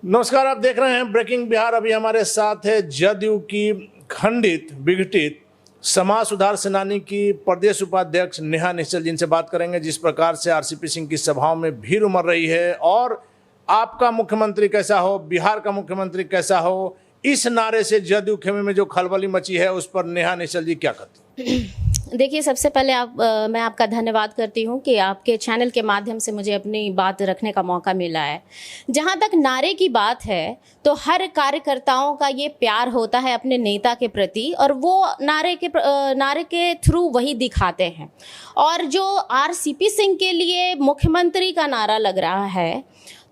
नमस्कार, आप देख रहे हैं ब्रेकिंग बिहार। अभी हमारे साथ है जदयू की खंडित विघटित समाज सुधार सेनानी की प्रदेश उपाध्यक्ष नेहा निश्चल, जिनसे बात करेंगे जिस प्रकार से आरसीपी सिंह की सभाओं में भीड़ उमड़ रही है और आपका मुख्यमंत्री कैसा हो, बिहार का मुख्यमंत्री कैसा हो, इस नारे से जदयू खेमे में जो खलबली मची है उस पर नेहा निश्चल जी क्या कहती हैं? देखिए, सबसे पहले मैं आपका धन्यवाद करती हूं कि आपके चैनल के माध्यम से मुझे अपनी बात रखने का मौका मिला है। जहां तक नारे की बात है तो हर कार्यकर्ताओं का ये प्यार होता है अपने नेता के प्रति और वो नारे के थ्रू वही दिखाते हैं। और जो आरसीपी सिंह के लिए मुख्यमंत्री का नारा लग रहा है,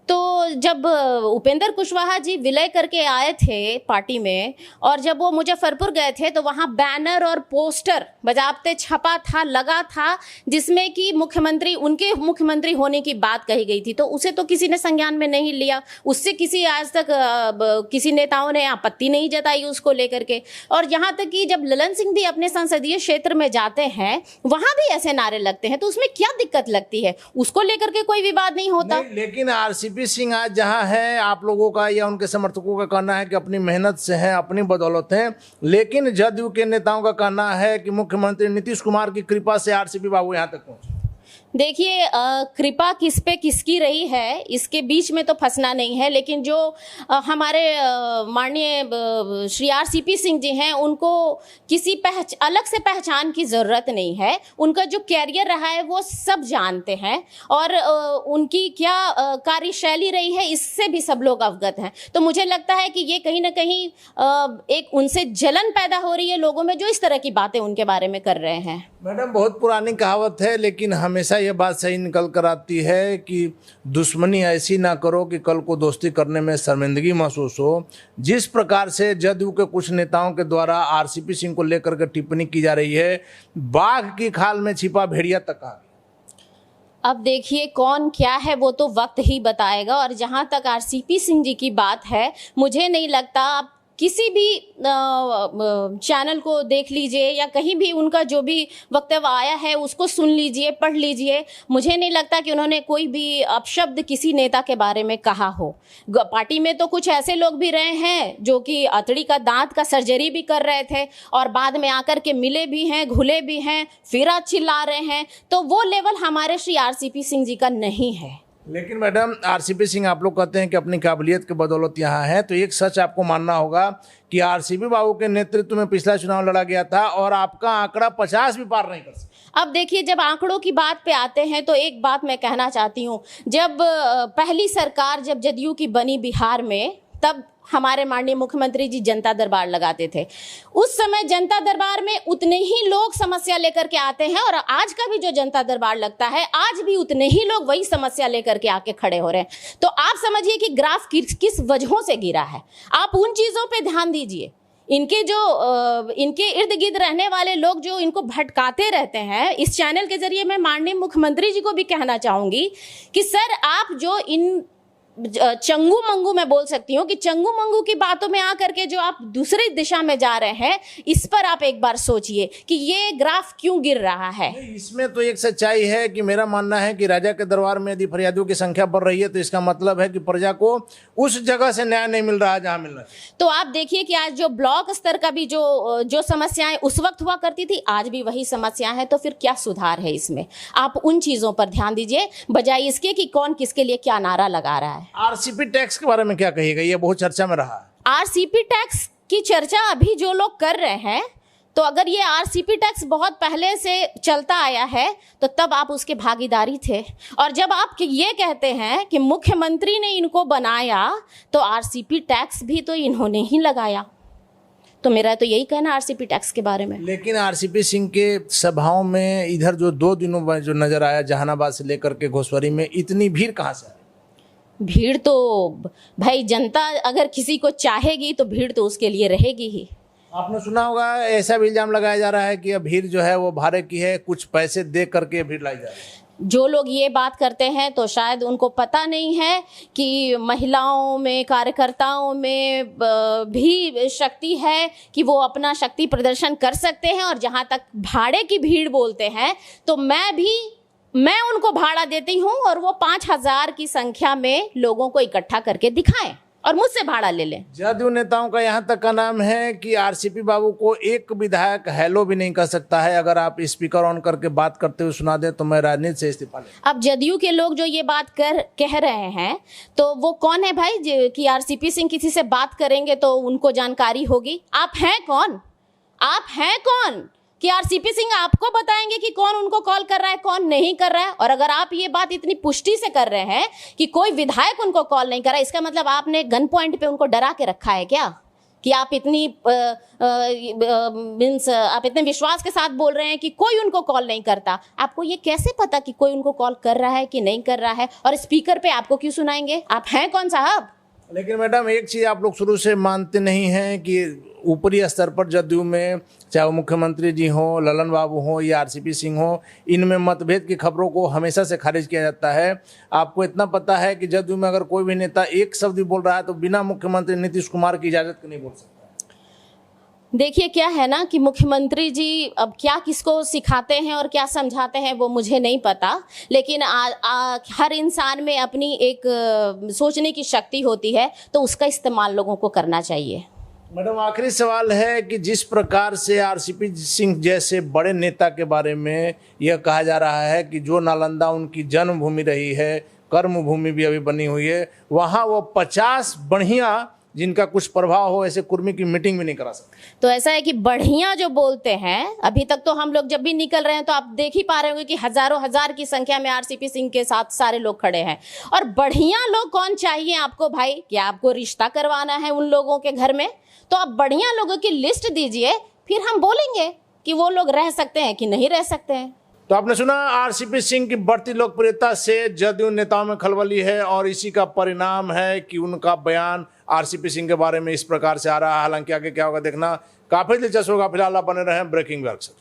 तो जब उपेंद्र कुशवाहा जी विलय करके आए थे पार्टी में और जब वो मुजफ्फरपुर गए थे तो वहाँ बैनर और पोस्टर बजाबते छपा था, लगा था, जिसमें कि उनके मुख्यमंत्री होने की बात कही गई थी। तो उसे तो किसी ने संज्ञान में नहीं लिया, उससे आज तक किसी नेताओं ने आपत्ति नहीं जताई उसको लेकर के। और यहाँ तक कि जब ललन सिंह भी अपने संसदीय क्षेत्र में जाते हैं वहाँ भी ऐसे नारे लगते हैं, तो उसमें क्या दिक्कत लगती है? उसको लेकर के कोई विवाद नहीं होता। लेकिन आरसीपी सिंह आज जहां है, आप लोगों का या उनके समर्थकों का कहना है कि अपनी मेहनत से है, अपनी बदौलत है, लेकिन जदयू के नेताओं का कहना है कि मुख्यमंत्री नीतीश कुमार की कृपा से आरसीपी बाबू यहां तक पहुंचे। देखिए, कृपा किस पे किसकी रही है इसके बीच में तो फंसना नहीं है, लेकिन जो हमारे माननीय श्री आरसीपी सिंह जी हैं उनको किसी अलग से पहचान की ज़रूरत नहीं है। उनका जो कैरियर रहा है वो सब जानते हैं और उनकी क्या कार्यशैली रही है इससे भी सब लोग अवगत हैं। तो मुझे लगता है कि ये कहीं ना कहीं एक उनसे जलन पैदा हो रही है लोगों में, जो इस तरह की बातें उनके बारे में कर रहे हैं। मैडम, बहुत पुरानी कहावत है लेकिन हमेशा ये बात सही निकल कर आती है कि दुश्मनी ऐसी ना करो कि कल को दोस्ती करने में शर्मिंदगी महसूस हो। जिस प्रकार से जदयू के कुछ नेताओं के द्वारा आरसीपी सिंह को लेकर के टिप्पणी की जा रही है, बाघ की खाल में छिपा भेड़िया तक आ गया। अब देखिए, कौन क्या है वो तो वक्त ही बताएगा। और जहां तक आरसीपी सिंह जी की बात है, मुझे नहीं लगता आप किसी भी चैनल को देख लीजिए या कहीं भी उनका जो भी वक्तव्य आया है उसको सुन लीजिए, पढ़ लीजिए। मुझे नहीं लगता कि उन्होंने कोई भी अपशब्द किसी नेता के बारे में कहा हो। पार्टी में तो कुछ ऐसे लोग भी रहे हैं जो कि अतड़ी का दांत का सर्जरी भी कर रहे थे और बाद में आकर के मिले भी हैं, घुले भी हैं, फिर आज चिल्ला रहे हैं। तो वो लेवल हमारे श्री आरसीपी सिंह जी का नहीं है। लेकिन मैडम, आरसीपी सिंह आप लोग कहते हैं कि अपनी काबिलियत के बदौलत यहाँ है, तो एक सच आपको मानना होगा कि आरसीपी बाबू के नेतृत्व में पिछला चुनाव लड़ा गया था और आपका आंकड़ा 50 भी पार नहीं कर सकता। अब देखिए, जब आंकड़ों की बात पे आते हैं तो एक बात मैं कहना चाहती हूँ, जब पहली सरकार जब जदयू की बनी बिहार में, तब हमारे माननीय मुख्यमंत्री जी जनता दरबार लगाते थे। उस समय जनता दरबार में उतने ही लोग समस्या लेकर के आते हैं और आज का भी जो जनता दरबार लगता है, आज भी उतने ही लोग वही समस्या लेकर के आके खड़े हो रहे हैं। तो आप समझिए कि ग्राफ किस वजहों से गिरा है। आप उन चीज़ों पे ध्यान दीजिए। इनके इर्द गिर्द रहने वाले लोग जो इनको भटकाते रहते हैं, इस चैनल के जरिए मैं माननीय मुख्यमंत्री जी को भी कहना चाहूँगी कि सर, आप जो इन चंगू मंगू, मैं बोल सकती हूँ कि चंगू मंगू की बातों में आकर के जो आप दूसरी दिशा में जा रहे हैं, इस पर आप एक बार सोचिए कि ये ग्राफ क्यों गिर रहा है। इसमें तो एक सच्चाई है कि मेरा मानना है कि राजा के दरबार में यदि फरियादियों की संख्या बढ़ रही है तो इसका मतलब है कि प्रजा को उस जगह से न्याय नहीं मिल रहा है जहाँ मिल रहा है। तो आप देखिए कि आज जो ब्लॉक स्तर का भी जो समस्याएं उस वक्त हुआ करती थी, आज भी वही समस्याएं हैं। तो फिर क्या सुधार है इसमें? आप उन चीजों पर ध्यान दीजिए बजाय इसके कि कौन किसके लिए क्या नारा लगा रहा है। आरसीपी टैक्स के बारे में क्या कहिएगा? ये बहुत चर्चा में रहा है। आरसीपी टैक्स की चर्चा अभी जो लोग कर रहे हैं, तो अगर ये आरसीपी टैक्स बहुत पहले से चलता आया है तो तब आप उसके भागीदारी थे। और जब आप ये कहते हैं कि मुख्यमंत्री ने इनको बनाया, तो आरसीपी टैक्स भी तो इन्होंने ही लगाया। तो मेरा तो यही कहना आरसीपी टैक्स के बारे में। लेकिन आरसीपी सिंह के सभाओं में इधर जो 2 दिनों में जो नजर आया, जहानाबाद से लेकर के घोसवरी में, इतनी भीड़ कहाँ से आई? भीड़ तो भाई, जनता अगर किसी को चाहेगी तो भीड़ तो उसके लिए रहेगी ही। आपने सुना होगा, ऐसा भी इल्जाम लगाया जा रहा है कि अब भीड़ जो है वो भाड़े की है, कुछ पैसे दे करके भीड़ लाई जा रही है। जो लोग ये बात करते हैं तो शायद उनको पता नहीं है कि महिलाओं में, कार्यकर्ताओं में भी शक्ति है कि वो अपना शक्ति प्रदर्शन कर सकते हैं। और जहाँ तक भाड़े की भीड़ बोलते हैं तो मैं उनको भाड़ा देती हूँ और वो 5,000 की संख्या में लोगों को इकट्ठा करके दिखाएं और मुझसे भाड़ा ले लें। जदयू नेताओं का यहाँ तक का नाम है कि आरसीपी बाबू को एक विधायक हेलो भी नहीं कर सकता है। अगर आप स्पीकर ऑन करके बात करते हुए सुना दें तो मैं राजनीति से इस्तीफा ले। अब जदयू के लोग जो ये बात कह रहे हैं तो वो कौन है भाई कि आरसीपी सिंह किसी से बात करेंगे तो उनको जानकारी होगी? आप हैं कौन? आप हैं कौन कि आरसीपी सिंह आपको बताएंगे कि कौन उनको कॉल कर रहा है, कौन नहीं कर रहा है? और अगर आप ये बात इतनी पुष्टि से कर रहे हैं कि कोई विधायक उनको कॉल नहीं कर रहा है, इसका मतलब आपने गन पॉइंट पे उनको डरा के रखा है क्या? कि आप आप इतने विश्वास के साथ बोल रहे हैं कि कोई उनको कॉल नहीं करता। आपको ये कैसे पता कि कोई उनको कॉल कर रहा है कि नहीं कर रहा है? और स्पीकर पे आपको क्यों सुनाएंगे? आप हैं कौन साहब? लेकिन मैडम एक चीज़ आप लोग शुरू से मानते नहीं हैं कि ऊपरी स्तर पर जदयू में, चाहे वो मुख्यमंत्री जी हों, ललन बाबू हों या आरसीपी सिंह हों, इनमें मतभेद की खबरों को हमेशा से खारिज किया जाता है। आपको इतना पता है कि जदयू में अगर कोई भी नेता एक शब्द भी बोल रहा है तो बिना मुख्यमंत्री नीतीश कुमार की इजाज़त के नहीं बोल सकता। देखिए क्या है ना कि मुख्यमंत्री जी अब क्या किसको सिखाते हैं और क्या समझाते हैं वो मुझे नहीं पता, लेकिन हर इंसान में अपनी एक सोचने की शक्ति होती है तो उसका इस्तेमाल लोगों को करना चाहिए। मैडम आखिरी सवाल है कि जिस प्रकार से आरसीपी सिंह जैसे बड़े नेता के बारे में यह कहा जा रहा है कि जो नालंदा उनकी जन्मभूमि रही है, कर्मभूमि भी अभी बनी हुई है, वहाँ वो 50 बढ़िया जिनका कुछ प्रभाव हो ऐसे कुर्मी की मीटिंग भी नहीं करा सकते। तो ऐसा है कि बढ़िया जो बोलते हैं, अभी तक तो हम लोग जब भी निकल रहे हैं तो आप देख ही पा रहे होंगे कि हजारों हजार की संख्या में आरसीपी सिंह के साथ सारे लोग खड़े हैं। और बढ़िया लोग कौन चाहिए आपको भाई? क्या आपको रिश्ता करवाना है उन लोगों के घर में? तो आप बढ़िया लोगों की लिस्ट दीजिए, फिर हम बोलेंगे कि वो लोग रह सकते हैं कि नहीं रह सकते हैं। तो आपने सुना आरसीपी सिंह की बढ़ती लोकप्रियता से जदयू नेताओं में खलबली है और इसी का परिणाम है कि उनका बयान आरसीपी सिंह के बारे में इस प्रकार से आ रहा है। हालांकि आगे क्या होगा देखना काफी दिलचस्प होगा। फिलहाल आप बने रहें ब्रेकिंग वर्क से।